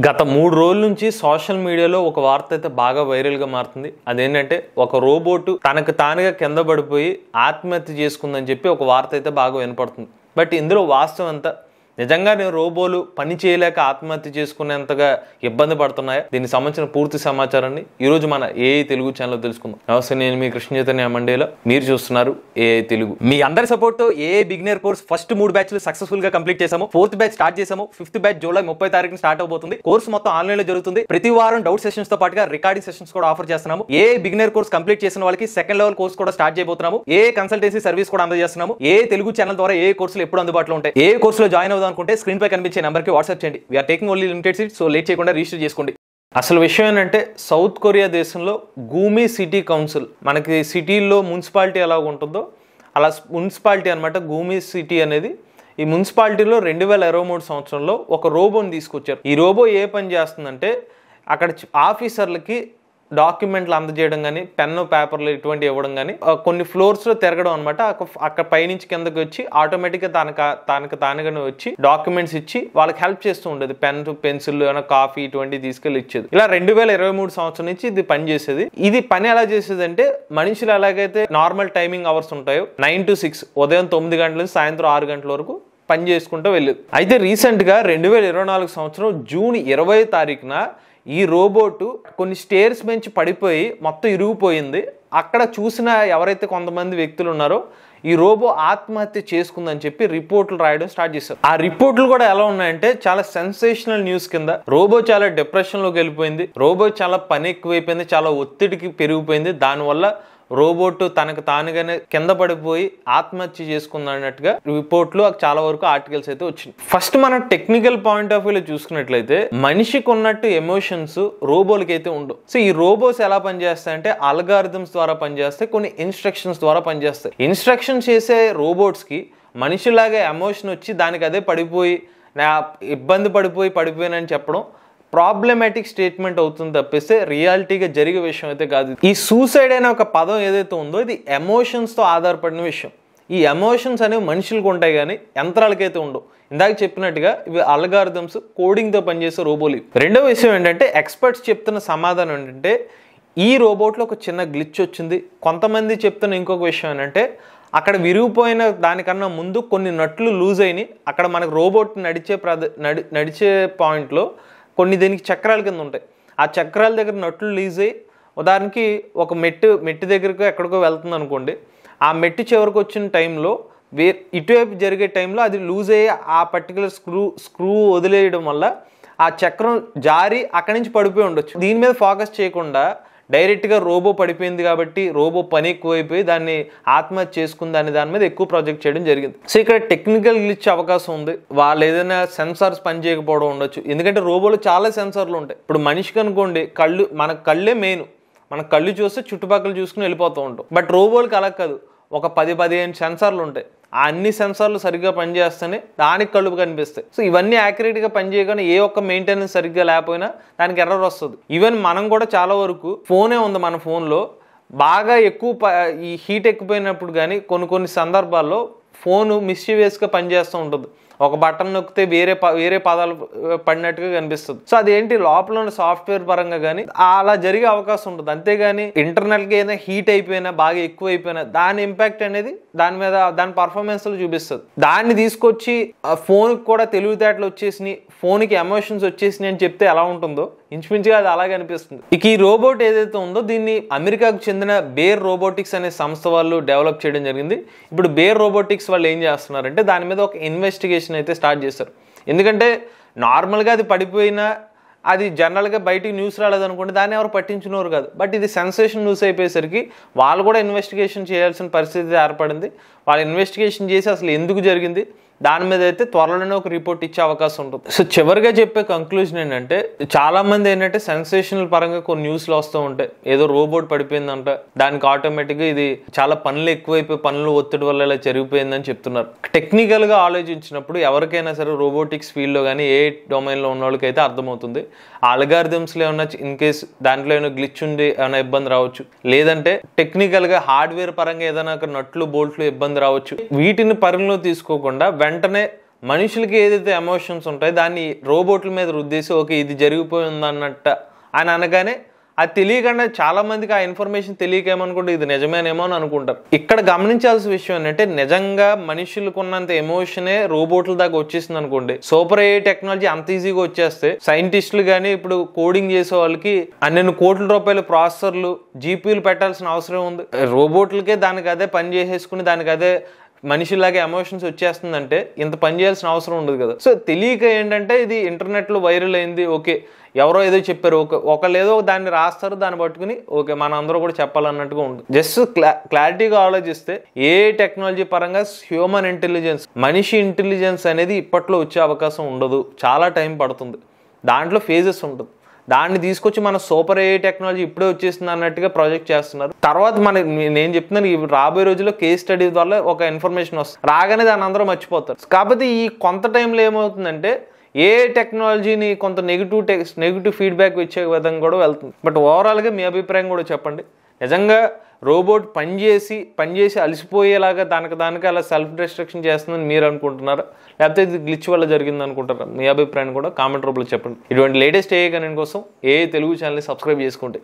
గత 3 రోజుల నుంచి సోషల్ మీడియాలో ఒక వార్త అయితే బాగా వైరల్గా మారుతుంది. అదేంటంటే ఒక రోబోట్ తనకు తానుగా కింద పడిపోయి ఆత్మహత్య చేసుకుందని చెప్పి ఒక వార్త అయితే బాగా వినపడుతుంది. బట్ ఇందులో వాస్తవం అంతా నిజంగానే రోబోలు పని చేయలేక ఆత్మహత్య చేసుకునేంతగా ఇబ్బంది పడుతున్నాయా? దీనికి సంబంధించిన పూర్తి సమాచారాన్ని ఈరోజు మన ఏఐ తెలుగు ఛానల్లో తెలుసుకుందాం. నమస్తే, నేను మీ కృష్ణ చైతన్య మండేలో, మీరు చూస్తున్నారు ఏఐ తెలుగు. మీ అందరి సపోర్ట్ తో ఏఐ బిగినర్ కోర్స్ ఫస్ట్ 3 బ్యాచ్లు సక్సెస్ఫుల్ గా కంప్లీట్ చేసాము. 4th బ్యాచ్ స్టార్ట్ చేసాము. 5th బ్యాచ్ జూలై 30 తారీఖున స్టార్ట్ అవబోతుంది. కోర్స్ మొత్తం ఆన్లైన్ లో జరుగుతుంది. ప్రతి వారం డౌట్ సెషన్స్ తో పాటుగా రికార్డింగ్ సెషన్స్ కూడా ఆఫర్ చేస్తున్నాము. ఏఐ బిగినర్ కోర్స్ కంప్లీట్ చేసిన వాళ్ళకి సెకండ్ లెవెల్ కోర్స్ కూడా స్టార్ట్ చేయబోతున్నాము. ఏఐ కన్సల్టెన్సీ సర్వీస్ కూడా అందజేస్తున్నాము. ఏఐ తెలుగు ఛానల్ ద్వారా ఏఐ కోర్సులు ఎప్పుడు అందుబాటులో ఉంటాయి. ఏ కోర్సులో జాయిన్ అవుదాం అనుకుంటే స్క్రీన్ పై కనిపించే నెంబర్కి వాట్సాప్ చేయండి. We're taking only limited seats, so late చేయకుండా రిజిస్టర్ చేసుకోండి. అసలు విషయం ఏంటంటే, సౌత్ కొరియా దేశంలో గూమి సిటీ కౌన్సిల్, మనకి సిటీల్లో మున్సిపాలిటీ ఎలా ఉంటుందో అలా మున్సిపాలిటీ అనమాట గూమి సిటీ అనేది. ఈ మున్సిపాలిటీలో 2023 సంవత్సరంలో ఒక రోబోని తీసుకొచ్చారు. ఈ రోబో ఏ పని చేస్తుందంటే, అక్కడ ఆఫీసర్లకి డాక్యుమెంట్లు అందజేయడం కానీ, పెన్ను పేపర్లు ఇటువంటి ఇవ్వడం కానీ, కొన్ని ఫ్లోర్స్లో తిరగడం అనమాట. అక్కడ పైనుంచి కిందకి వచ్చి ఆటోమేటిక్గా తనకు తానుగానే వచ్చి డాక్యుమెంట్స్ ఇచ్చి వాళ్ళకి హెల్ప్ చేస్తూ ఉండేది. పెన్, పెన్సిల్, కాఫీ ఇటువంటివి తీసుకెళ్ళి ఇచ్చేది. ఇలా 2023 సంవత్సరం నుంచి ఇది పని చేసేది. ఇది పని ఎలా చేసేది అంటే, మనుషులు ఎలాగైతే నార్మల్ టైమింగ్ అవర్స్ ఉంటాయో 9 to 6, ఉదయం 9 గంటల నుంచి సాయంత్రం 6 గంటల వరకు పని చేసుకుంటూ వెళ్ళేది. అయితే రీసెంట్గా 2024 సంవత్సరం జూన్ 20 తారీఖున ఈ రోబోట్ కొన్ని స్టేర్స్ నుంచి పడిపోయి మొత్తం ఇరిగిపోయింది. అక్కడ చూసిన ఎవరైతే కొంతమంది వ్యక్తులు ఉన్నారో ఈ రోబో ఆత్మహత్య చేసుకుందని చెప్పి రిపోర్ట్లు రాయడం స్టార్ట్ చేశారు. ఆ రిపోర్ట్లు కూడా ఎలా ఉన్నాయంటే, చాలా సెన్సేషనల్ న్యూస్ కింద. రోబో చాలా డిప్రెషన్లోకి వెళ్ళిపోయింది, రోబో చాలా పని ఎక్కువైపోయింది, చాలా ఒత్తిడికి పెరిగిపోయింది, దానివల్ల రోబోట్ తనకు తానుగానే కింద పడిపోయి ఆత్మహత్య చేసుకుందన్నట్టుగా రిపోర్ట్లు చాలా వరకు ఆర్టికల్స్ అయితే వచ్చింది. ఫస్ట్ మనం టెక్నికల్ పాయింట్ ఆఫ్ వ్యూలో చూసుకున్నట్లయితే, మనిషికి ఉన్నట్టు ఎమోషన్స్ రోబోలకి అయితే ఉండవు. సో ఈ రోబోస్ ఎలా పనిచేస్తాయంటే, అల్గారిథమ్స్ ద్వారా పనిచేస్తాయి, కొన్ని ఇన్స్ట్రక్షన్స్ ద్వారా పనిచేస్తాయి. ఇన్స్ట్రక్షన్స్ చేసే రోబోట్స్కి మనిషిలాగా ఎమోషన్ వచ్చి దానికి అదే పడిపోయి ఇబ్బంది పడిపోయానని చెప్పడం ప్రాబ్లమాటిక్ స్టేట్మెంట్ అవుతుంది తప్పిస్తే రియాలిటీగా జరిగే విషయం అయితే కాదు. ఈ సూసైడ్ అనే ఒక పదం ఏదైతే ఉందో ఇది ఎమోషన్స్తో ఆధారపడిన విషయం. ఈ ఎమోషన్స్ అనేవి మనుషులకు ఉంటాయి కానీ యంత్రాలకైతే ఉండవు. ఇందాక చెప్పినట్టుగా ఇవి అల్గారిథమ్స్, కోడింగ్తో పనిచేసే రోబోలు. రెండో విషయం ఏంటంటే, ఎక్స్పర్ట్స్ చెప్తున్న సమాధానం ఏంటంటే, ఈ రోబోట్లో ఒక చిన్న గ్లిచ్ వచ్చింది. కొంతమంది చెప్తున్న ఇంకొక విషయం ఏంటంటే, అక్కడ విరిగిపోయిన దానికన్నా ముందు కొన్ని నట్లు లూజ్ అయినాయి. అక్కడ మనకు రోబోట్ నడిచే పాయింట్లో కొన్ని దీనికి చక్రాల కింద ఉంటాయి. ఆ చక్రాల దగ్గర నట్లు లూజ్ అయ్యి, ఉదాహరణకి ఒక మెట్టు దగ్గరకు ఎక్కడికో వెళ్తుంది అనుకోండి, ఆ మెట్టు చివరికి వచ్చిన టైంలో ఇటువైపు జరిగే టైంలో అది లూజ్ అయ్యి ఆ పర్టికులర్ స్క్రూ వదిలేయడం వల్ల ఆ చక్రం జారి అక్కడి నుంచి పడిపోయి ఉండొచ్చు. దీని మీద ఫోకస్ చేయకుండా డైరెక్ట్గా రోబో పడిపోయింది కాబట్టి రోబో పని ఎక్కువైపోయి దాన్ని ఆత్మహత్య చేసుకుంది దాని మీద ఎక్కువ ప్రాజెక్ట్ చేయడం జరిగింది. సో ఇక్కడ టెక్నికల్ గ్లిచ్ అవకాశం ఉంది. వాళ్ళు ఏదైనా సెన్సార్స్ పని చేయకపోవడం ఉండొచ్చు. ఎందుకంటే రోబోలో చాలా సెన్సార్లు ఉంటాయి. ఇప్పుడు మనిషికి అనుకోండి, మన కళ్ళే మెయిన్. మన కళ్ళు చూస్తే చుట్టుపక్కల చూసుకుని వెళ్ళిపోతూ ఉంటాం. బట్ రోబోలకి అలా కాదు, ఒక 10-15 సెన్సార్లు ఉంటాయి. ఆ అన్ని సెన్సార్లు సరిగ్గా పనిచేస్తేనే దానికి కళ్ళు కనిపిస్తాయి. సో ఇవన్నీ యాక్యురేట్గా పనిచేయగానే ఏ ఒక్క మెయింటెనెన్స్ సరిగ్గా లేకపోయినా దానికి ఎర్రర్ వస్తుంది. ఈవెన్ మనం కూడా చాలా వరకు ఫోనే ఉంది, మన ఫోన్లో బాగా ఎక్కువ ఈ హీట్ ఎక్కుపోయినప్పుడు కానీ కొన్ని సందర్భాల్లో ఫోను మిస్చీవియస్గా పనిచేస్తూ ఉంటుంది. ఒక బటన్ నొక్కితే వేరే పదాలు పడినట్టుగా కనిపిస్తుంది. సో అదేంటి, లోపల ఉన్న సాఫ్ట్వేర్ పరంగా కానీ అలా జరిగే అవకాశం ఉంటుంది. అంతేగాని ఇంటర్నల్గా ఏదైనా హీట్ అయిపోయినా బాగా ఎక్కువ అయిపోయినా దాని ఇంపాక్ట్ అనేది దాని పర్ఫార్మెన్స్లో చూపిస్తుంది. దాన్ని తీసుకొచ్చి ఫోన్కి కూడా తెలివితేటలు వచ్చేసినాయి, ఫోన్కి ఎమోషన్స్ వచ్చేసినాయి అని చెప్తే ఎలా ఉంటుందో ఇంచుమించుగా అది అలాగే అనిపిస్తుంది. ఇక ఈ రోబోట్ ఏదైతే ఉందో దీన్ని అమెరికాకు చెందిన బేర్ రోబోటిక్స్ అనే సంస్థ వాళ్ళు డెవలప్ చేయడం జరిగింది. ఇప్పుడు బేర్ రోబోటిక్స్ వాళ్ళు ఏం చేస్తున్నారంటే, దాని మీద ఒక ఇన్వెస్టిగేషన్ అయితే స్టార్ట్ చేస్తారు. ఎందుకంటే నార్మల్గా అది పడిపోయినా అది జనరల్గా బయటికి న్యూస్ రాలేదనుకోండి, దాన్ని ఎవరు పట్టించుకునేవారు కాదు. బట్ ఇది సెన్సేషన్ న్యూస్ అయిపోయేసరికి వాళ్ళు కూడా ఇన్వెస్టిగేషన్ చేయాల్సిన పరిస్థితి ఏర్పడింది. వాళ్ళు ఇన్వెస్టిగేషన్ చేసి అసలు ఎందుకు జరిగింది దాని మీద అయితే త్వరలోనే ఒక రిపోర్ట్ ఇచ్చే అవకాశం ఉంటుంది. సో చివరిగా చెప్పే కంక్లూజన్ ఏంటంటే, చాలా మంది ఏంటంటే సెన్సేషనల్ పరంగా కొన్ని న్యూస్లు వస్తూ ఉంటాయి. ఏదో రోబోట్ పడిపోయిందంట, దానికి ఆటోమేటిక్గా ఇది చాలా పనులు ఎక్కువైపోయి పనులు ఒత్తిడి వల్ల ఇలా జరిగిపోయిందని చెప్తున్నారు. టెక్నికల్గా ఆలోచించినప్పుడు ఎవరికైనా సరే రోబోటిక్స్ ఫీల్డ్లో కానీ ఏ డొమైన్లో ఉన్న వాళ్ళకైతే అర్థమవుతుంది. ఆ అల్గారిథమ్స్లో ఏమన్నా ఇన్ కేస్ దాంట్లో ఏమైనా గ్లిచ్ ఉండి ఏమైనా ఇబ్బంది రావచ్చు, లేదంటే టెక్నికల్గా హార్డ్వేర్ పరంగా ఏదైనా నట్లు బోల్ట్లు ఇబ్బంది రావచ్చు. వీటిని పరిగణలో తీసుకోకుండా వెంటనే మనుషులకి ఏదైతే ఎమోషన్స్ ఉంటాయో దాన్ని రోబోట్ల మీద రుద్దేసి ఓకే ఇది జరిగిపోయింది అన్నట్ట అని అనగానే అది తెలియకుండా చాలా మందికి ఆ ఇన్ఫర్మేషన్ తెలియకేమనుకుంటే ఇది నిజమేనేమో అని అనుకుంటారు. ఇక్కడ గమనించాల్సిన విషయం ఏంటంటే నిజంగా మనుషులకు ఉన్నంత ఎమోషనే రోబోట్ల దాకా వచ్చేసింది అనుకోండి, సూపర్ AI టెక్నాలజీ అంత ఈజీగా వచ్చేస్తే సైంటిస్టులు కానీ ఇప్పుడు కోడింగ్ చేసే వాళ్ళకి అన్ని కోట్ల రూపాయల ప్రాసెసర్లు GPUలు పెట్టాల్సిన అవసరం ఉంది. రోబోట్లకే దానికి అదే పని చేసేసుకుని దానికి అదే మనిషిలాగే ఎమోషన్స్ వచ్చేస్తుందంటే ఇంత పని చేయాల్సిన అవసరం ఉండదు కదా. సో తెలియక ఏంటంటే ఇది ఇంటర్నెట్లో వైరల్ అయింది, ఓకే ఎవరో ఏదో చెప్పారు, ఒకళ్ళు ఏదో దాన్ని రాస్తారు, దాన్ని పట్టుకుని ఓకే మన అందరూ కూడా చెప్పాలన్నట్టుగా ఉంటుంది. జస్ట్ క్లారిటీగా ఆలోచిస్తే ఏ టెక్నాలజీ పరంగా హ్యూమన్ ఇంటెలిజెన్స్ మనిషి ఇంటెలిజెన్స్ అనేది ఇప్పట్లో వచ్చే అవకాశం ఉండదు, చాలా టైం పడుతుంది, దాంట్లో ఫేజెస్ ఉంటుంది. దాన్ని తీసుకొచ్చి మన సూపర్ AI టెక్నాలజీ ఇప్పుడే వచ్చేస్తుంది అన్నట్టుగా ప్రాజెక్ట్ చేస్తున్నారు. తర్వాత నేను చెప్తున్నాను రాబోయే రోజుల్లో కేస్ స్టడీ వల్ల ఒక ఇన్ఫర్మేషన్ వస్తుంది, రాగానే దాన్ని అందరూ మర్చిపోతారు. కాకపోతే ఈ కొంత టైంలో ఏమవుతుందంటే ఏ టెక్నాలజీని కొంత నెగిటివ్ ఫీడ్బ్యాక్ ఇచ్చే విధంగా కూడా వెళ్తుంది. బట్ ఓవరాల్గా మీ అభిప్రాయం కూడా చెప్పండి. నిజంగా రోబోట్ పనిచేసి అలసిపోయేలాగా దానికి అలా సెల్ఫ్ డిస్ట్రక్షన్ చేస్తుందని మీరు అనుకుంటున్నారా, లేకపోతే ఇది గ్లిచ్ వల్ల జరిగింది అనుకుంటారా? మీ అభిప్రాయం కూడా కామెంట్ రూపంలో చెప్పండి. ఇటువంటి లేటెస్ట్ AI కంటెంట్ కోసం AI తెలుగు ఛానల్ని సబ్స్క్రైబ్ చేసుకోండి.